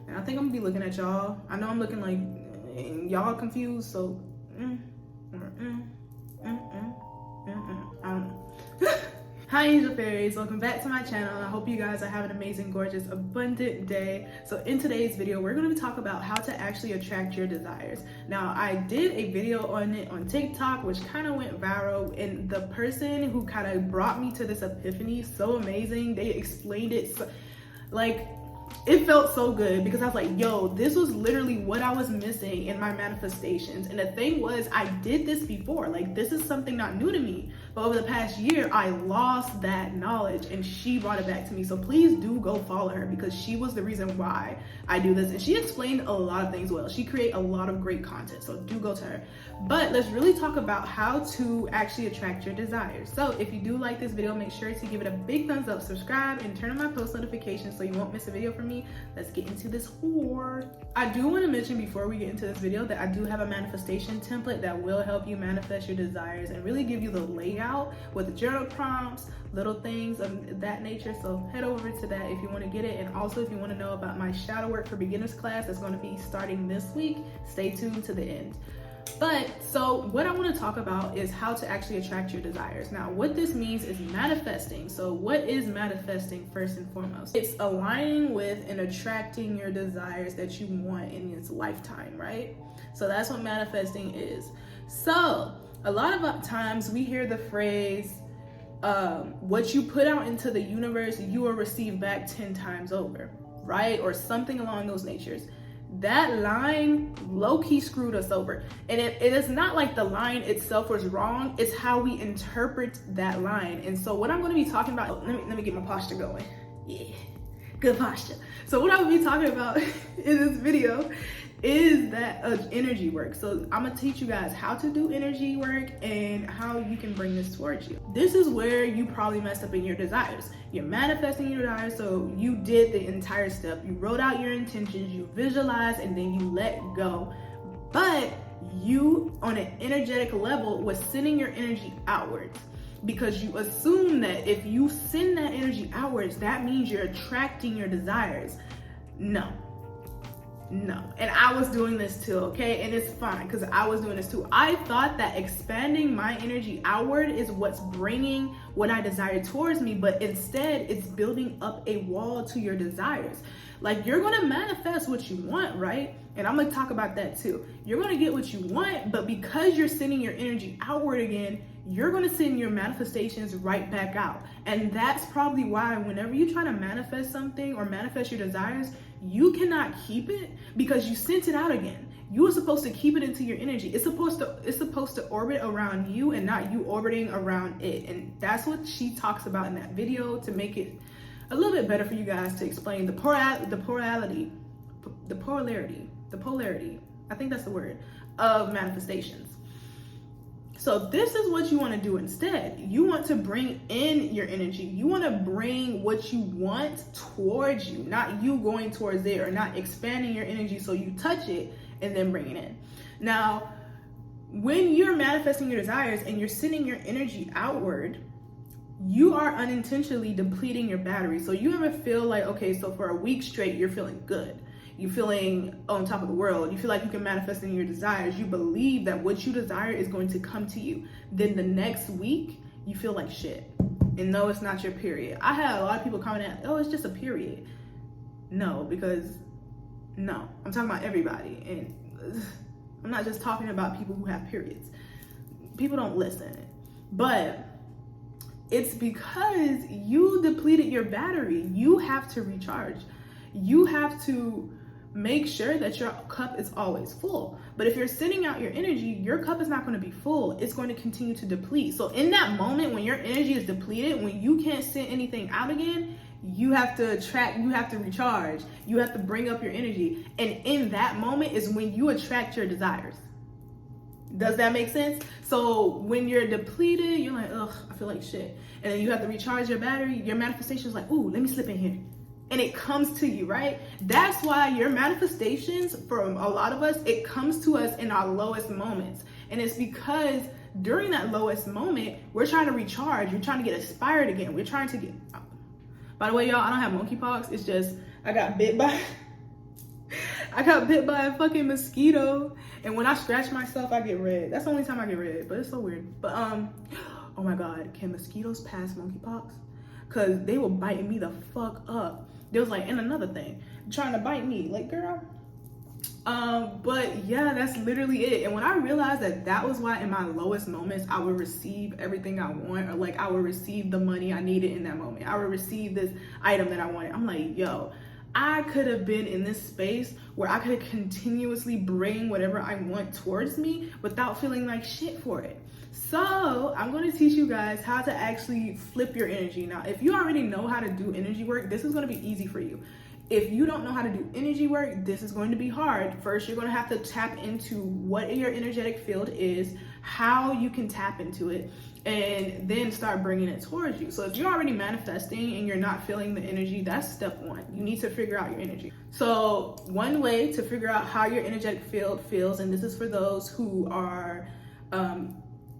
And I think I'm gonna be looking at y'all. I know I'm looking like y'all confused, so I don't know. Hi Angel Fairies, welcome back to my channel. I hope you guys are having an amazing, gorgeous, abundant day. So in today's video, we're going to talk about how to actually attract your desires. Now, I did a video on it on TikTok, which kind of went viral, and the person who kind of brought me to this epiphany, so amazing. They explained it so, like, it felt so good because I was like, yo, this was literally what I was missing in my manifestations. And the thing was, I did this before. Like, this is something not new to me. But over the past year, I lost that knowledge and she brought it back to me. So please do go follow her because she was the reason why I do this. And she explained a lot of things well. She created a lot of great content. So do go to her. But let's really talk about how to actually attract your desires. So if you do like this video, make sure to give it a big thumbs up, subscribe, and turn on my post notifications so you won't miss a video from me. Let's get into this whore. I do want to mention before we get into this video that I do have a manifestation template that will help you manifest your desires and really give you the layout with journal prompts, little things of that nature. So head over to that if you want to get it. And also if you want to know about my shadow work for beginners class that's going to be starting this week, stay tuned to the end. But so what I want to talk about is how to actually attract your desires. Now, what this means is manifesting. So what is manifesting first and foremost? It's aligning with and attracting your desires that you want in this lifetime, right? So that's what manifesting is. So a lot of times we hear the phrase, what you put out into the universe, you will receive back 10 times over, right? Or something along those natures. That line low-key screwed us over. And it is not like the line itself was wrong, it's how we interpret that line. And so what I'm going to be talking about, let me get my posture going. Yeah, good posture. So what I will be talking about in this video is that energy work. So I'm gonna teach you guys how to do energy work and how you can bring this towards you. This is where you probably messed up in your desires. You're manifesting your desires, so you did the entire step. You wrote out your intentions, you visualized, and then you let go. But you, on an energetic level, was sending your energy outwards because you assume that if you send that energy outwards, that means you're attracting your desires. No. And I was doing this too, okay? And it's fine because I was doing this too. I thought that expanding my energy outward is what's bringing what I desire towards me, but instead it's building up a wall to your desires. Like, you're gonna manifest what you want, right? And I'm gonna talk about that too. You're gonna get what you want, but because you're sending your energy outward again, you're gonna send your manifestations right back out. And that's probably why whenever you try to manifest something or manifest your desires, you cannot keep it because you sent it out again. You were supposed to keep it into your energy. It's supposed to orbit around you and not you orbiting around it. And that's what she talks about in that video to make it a little bit better for you guys to explain the polarity, I think that's the word, of manifestations. So this is what you want to do instead. You want to bring in your energy. You want to bring what you want towards you, not you going towards it or not expanding your energy so you touch it and then bring it in. Now, when you're manifesting your desires and you're sending your energy outward, you are unintentionally depleting your battery. So you ever feel like, okay, so for a week straight, you're feeling good. You're feeling on top of the world. You feel like you can manifest in your desires. You believe that what you desire is going to come to you. Then the next week, you feel like shit. And no, it's not your period. I had a lot of people comment at, oh, it's just a period. No, I'm talking about everybody. And I'm not just talking about people who have periods. People don't listen. But it's because you depleted your battery. You have to recharge. You have to make sure that your cup is always full. But if you're sending out your energy, your cup is not going to be full. It's going to continue to deplete. So in that moment when your energy is depleted, when you can't send anything out again, you have to attract, you have to recharge, you have to bring up your energy. And in that moment is when you attract your desires. Does that make sense? So when you're depleted, you're like, ugh, I feel like shit. And then you have to recharge your battery. Your manifestation is like, ooh, let me slip in here. And it comes to you, right? That's why your manifestations, for a lot of us, it comes to us in our lowest moments. And it's because during that lowest moment, we're trying to recharge. We're trying to get inspired again. We're trying to get, by the way, y'all, I don't have monkeypox. It's just, I got bit by I got bit by a fucking mosquito, and when I scratch myself, I get red. That's the only time I get red, but it's so weird. But oh my God, can mosquitoes pass monkeypox? Cause they were biting me the fuck up. They was like, and another thing, trying to bite me, like, girl. But yeah, that's literally it. And when I realized that that was why in my lowest moments I would receive everything I want, or like I would receive the money I needed in that moment, I would receive this item that I wanted, I'm like, yo, I could have been in this space where I could continuously bring whatever I want towards me without feeling like shit for it. So I'm going to teach you guys how to actually flip your energy. Now, if you already know how to do energy work, this is going to be easy for you. If you don't know how to do energy work, this is going to be hard. First, you're going to have to tap into what your energetic field is, how you can tap into it, and then start bringing it towards you. So if you're already manifesting and you're not feeling the energy, that's step one. You need to figure out your energy. So one way to figure out how your energetic field feels, and this is for those who are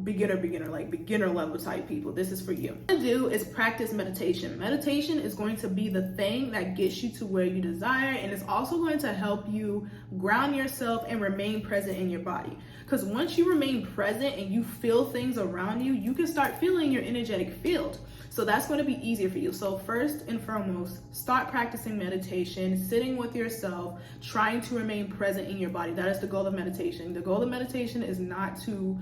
beginner, like beginner level type people, this is for you. What to do is practice meditation. Meditation is going to be the thing that gets you to where you desire, and it's also going to help you ground yourself and remain present in your body. Because once you remain present and you feel things around you, you can start feeling your energetic field. So that's going to be easier for you. So first and foremost, start practicing meditation, sitting with yourself, trying to remain present in your body. That is the goal of meditation. The goal of meditation is not to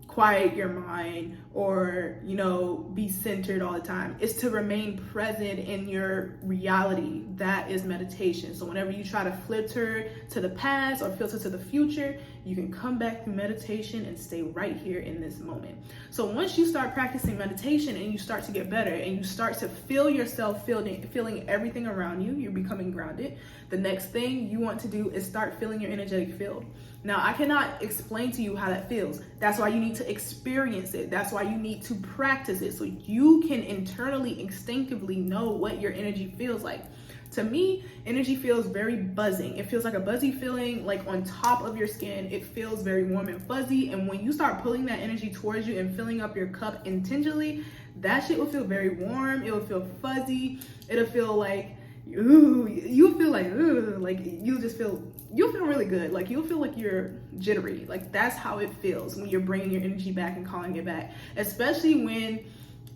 quiet your mind or, you know, be centered all the time. It's to remain present in your reality. That is meditation. So whenever you try to filter to the past or filter to the future, you can come back through meditation and stay right here in this moment. So once you start practicing meditation and you start to get better and you start to feel yourself feeling everything around you, you're becoming grounded. The next thing you want to do is start feeling your energetic field. Now, I cannot explain to you how that feels. That's why you need to experience it. That's why you need to practice it so you can internally, instinctively know what your energy feels like. To me, energy feels very buzzing. It feels like a buzzy feeling, like on top of your skin. It feels very warm and fuzzy. And when you start pulling that energy towards you and filling up your cup intentionally, that shit will feel very warm. It will feel fuzzy. It'll feel like, ooh, you'll feel like, ooh, like you'll feel really good. Like you'll feel like you're jittery. Like that's how it feels when you're bringing your energy back and calling it back, especially when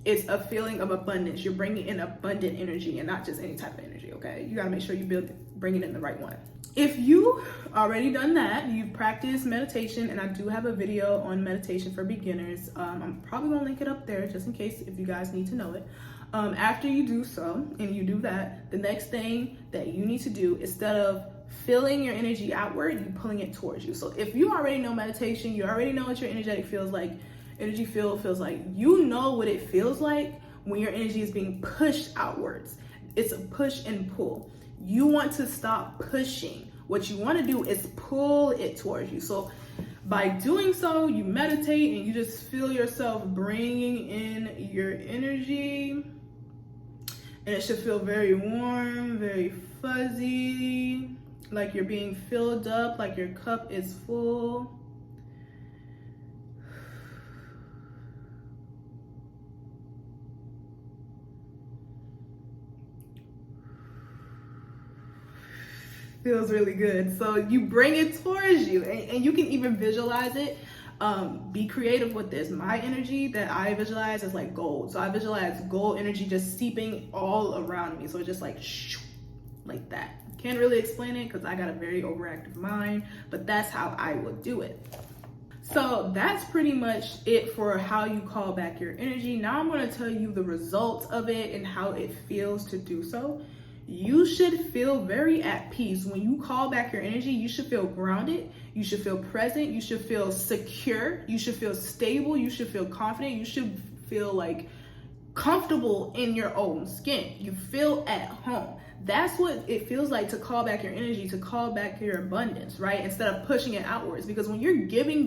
it's a feeling of abundance. You're bringing in abundant energy and not just any type of energy, okay? You gotta make sure you bring it in the right one. If you already done that, you've practiced meditation, and I do have a video on meditation for beginners. I'm probably gonna link it up there just in case if you guys need to know it. After you do so, and you do that, the next thing that you need to do, instead of feeling your energy outward, you're pulling it towards you. So if you already know meditation, you already know what your energetic feels like, energy field feels like, you know what it feels like when your energy is being pushed outwards. It's a push and pull. You want to stop pushing. What you want to do is pull it towards you. So by doing so, you meditate and you just feel yourself bringing in your energy, and it should feel very warm, very fuzzy, like you're being filled up, like your cup is full. Feels really good. So you bring it towards you, and you can even visualize it. Be creative with this. My energy that I visualize is like gold. So I visualize gold energy just seeping all around me. So it's just like shoo, like that. Can't really explain it because I got a very overactive mind, but that's how I would do it. So that's pretty much it for how you call back your energy. Now I'm going to tell you the results of it and how it feels to do so. You should feel very at peace. When you call back your energy, you should feel grounded. You should feel present. You should feel secure. You should feel stable. You should feel confident. You should feel like comfortable in your own skin. You feel at home. That's what it feels like to call back your energy, to call back your abundance, right? Instead of pushing it outwards. Because when you're giving,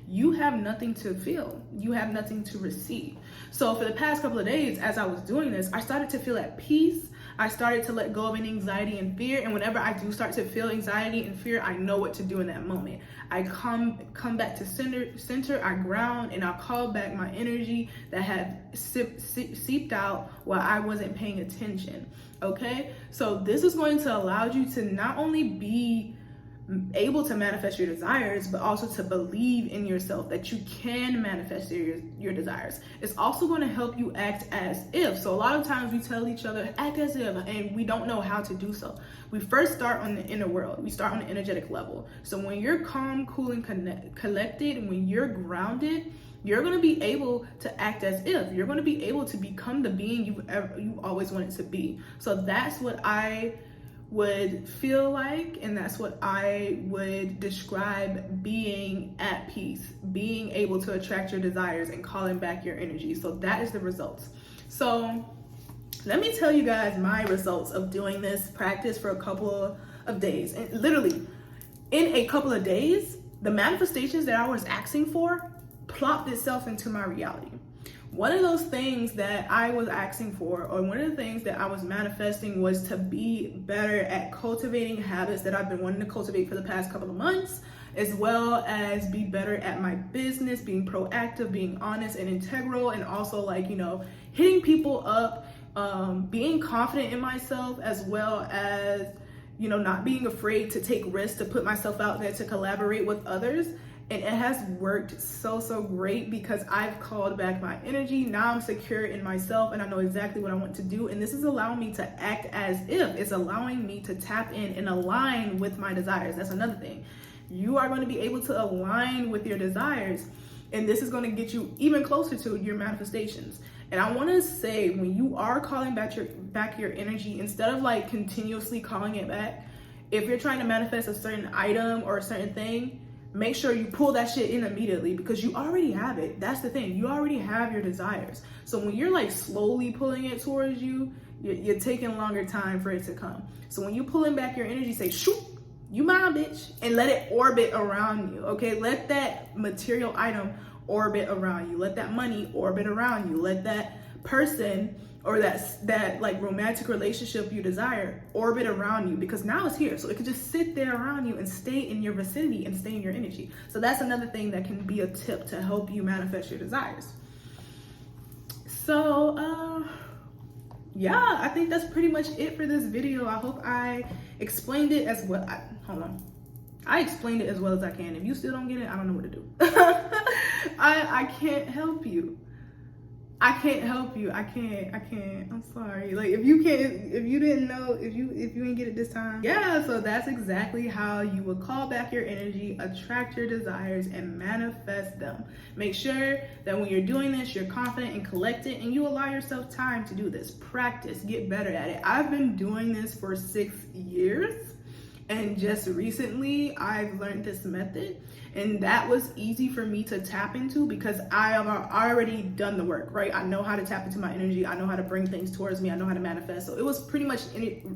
you have nothing to feel. You have nothing to receive. So for the past couple of days, as I was doing this, I started to feel at peace. I started to let go of any anxiety and fear. And whenever I do start to feel anxiety and fear, I know what to do in that moment. I come back to center, I ground, and I call back my energy that had seeped out while I wasn't paying attention. Okay, so this is going to allow you to not only be able to manifest your desires, but also to believe in yourself that you can manifest your desires. It's also going to help you act as if. So a lot of times we tell each other, act as if, and we don't know how to do so. We first start on the inner world. We start on the energetic level. So when you're calm, cool, and collected, and when you're grounded, you're going to be able to act as if. You're going to be able to become the being you always wanted to be. So that's what I would feel like, and that's what I would describe being at peace, being able to attract your desires and calling back your energy. So that is the results. So let me tell you guys my results of doing this practice for a couple of days. And literally in a couple of days, the manifestations that I was asking for plopped itself into my reality. One of those things that I was asking for, or one of the things that I was manifesting, was to be better at cultivating habits that I've been wanting to cultivate for the past couple of months, as well as be better at my business, being proactive, being honest and integral, and also like, hitting people up, being confident in myself, as well as, not being afraid to take risks, to put myself out there, to collaborate with others. And it has worked so great because I've called back my energy. Now I'm secure in myself and I know exactly what I want to do. And this is allowing me to act as if. It's allowing me to tap in and align with my desires. That's another thing. You are going to be able to align with your desires. And this is going to get you even closer to your manifestations. And I want to say, when you are calling back your energy, instead of like continuously calling it back, if you're trying to manifest a certain item or a certain thing, make sure you pull that shit in immediately, because you already have it. That's the thing. You already have your desires. So when you're like slowly pulling it towards you, you're taking longer time for it to come. So when you pulling back your energy, say, shoot, you mine, bitch, and let it orbit around you. Okay, let that material item orbit around you. Let that money orbit around you. Let that person or that like romantic relationship you desire orbit around you, because now it's here. So it can just sit there around you and stay in your vicinity and stay in your energy. So that's another thing that can be a tip to help you manifest your desires. So yeah, I think that's pretty much it for this video. I hope I explained it as well. I explained it as well as I can. If you still don't get it, I don't know what to do. I can't help you. I can't help you. I can't. I'm sorry. Like, if you didn't know, if you didn't get it this time. Yeah, so that's exactly how you would call back your energy, attract your desires, and manifest them. Make sure that when you're doing this, you're confident and collected, and you allow yourself time to do this. Practice, get better at it. I've been doing this for 6 years. And just recently, I've learned this method, and that was easy for me to tap into because I have already done the work, right? I know how to tap into my energy. I know how to bring things towards me. I know how to manifest. So it was pretty much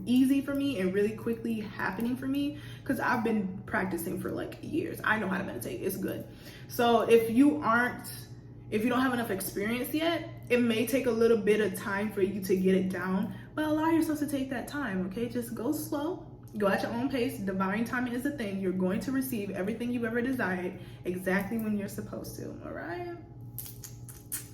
easy for me and really quickly happening for me because I've been practicing for like years. I know how to meditate. It's good. So if you don't have enough experience yet, it may take a little bit of time for you to get it down, but allow yourself to take that time, okay? Just go slow. Go at your own pace. Divine timing is a thing. You're going to receive everything you've ever desired exactly when you're supposed to. All right?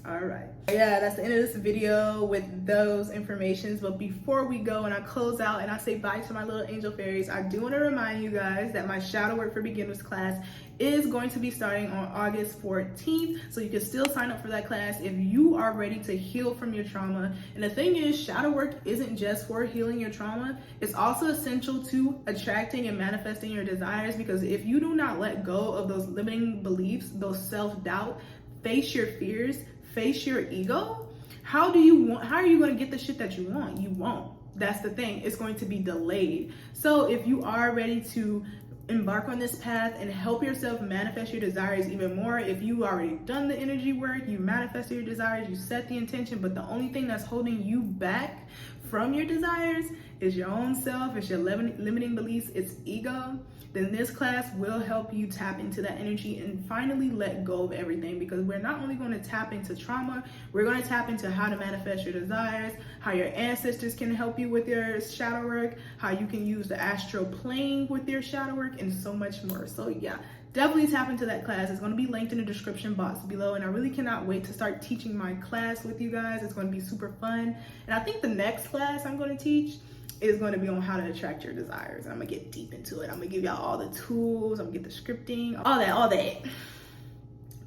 All right. Yeah, that's the end of this video with those informations. But before we go and I close out and I say bye to my little angel fairies, I do want to remind you guys that my Shadow Work for Beginners class is going to be starting on August 14th. So you can still sign up for that class if you are ready to heal from your trauma. And the thing is, shadow work isn't just for healing your trauma. It's also essential to attracting and manifesting your desires, because if you do not let go of those limiting beliefs, those self-doubt, face your fears, face your ego, how are you going to get the shit that you want? You won't. That's the thing. It's going to be delayed. So if you are ready to embark on this path and help yourself manifest your desires even more, if you already done the energy work, you manifested your desires, you set the intention, but the only thing that's holding you back from your desires is your own self, it's your limiting beliefs, it's ego, then this class will help you tap into that energy and finally let go of everything, because we're not only going to tap into trauma, we're going to tap into how to manifest your desires, how your ancestors can help you with your shadow work, how you can use the astral plane with your shadow work, and so much more. So yeah, definitely tap into that class. It's going to be linked in the description box below, and I really cannot wait to start teaching my class with you guys. It's going to be super fun, and I think the next class I'm going to teach is going to be on how to attract your desires. And I'm gonna get deep into it. I'm gonna give y'all all the tools, I'm gonna get the scripting, all that.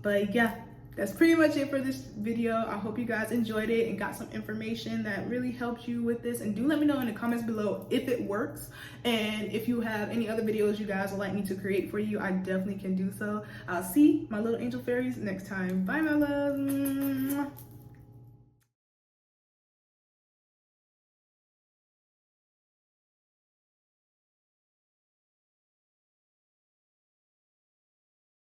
But yeah, that's pretty much it for this video. I hope you guys enjoyed it and got some information that really helped you with this. And do let me know in the comments below if it works, and if you have any other videos you guys would like me to create for you, I definitely can do so. I'll see my little angel fairies next time. Bye, my love.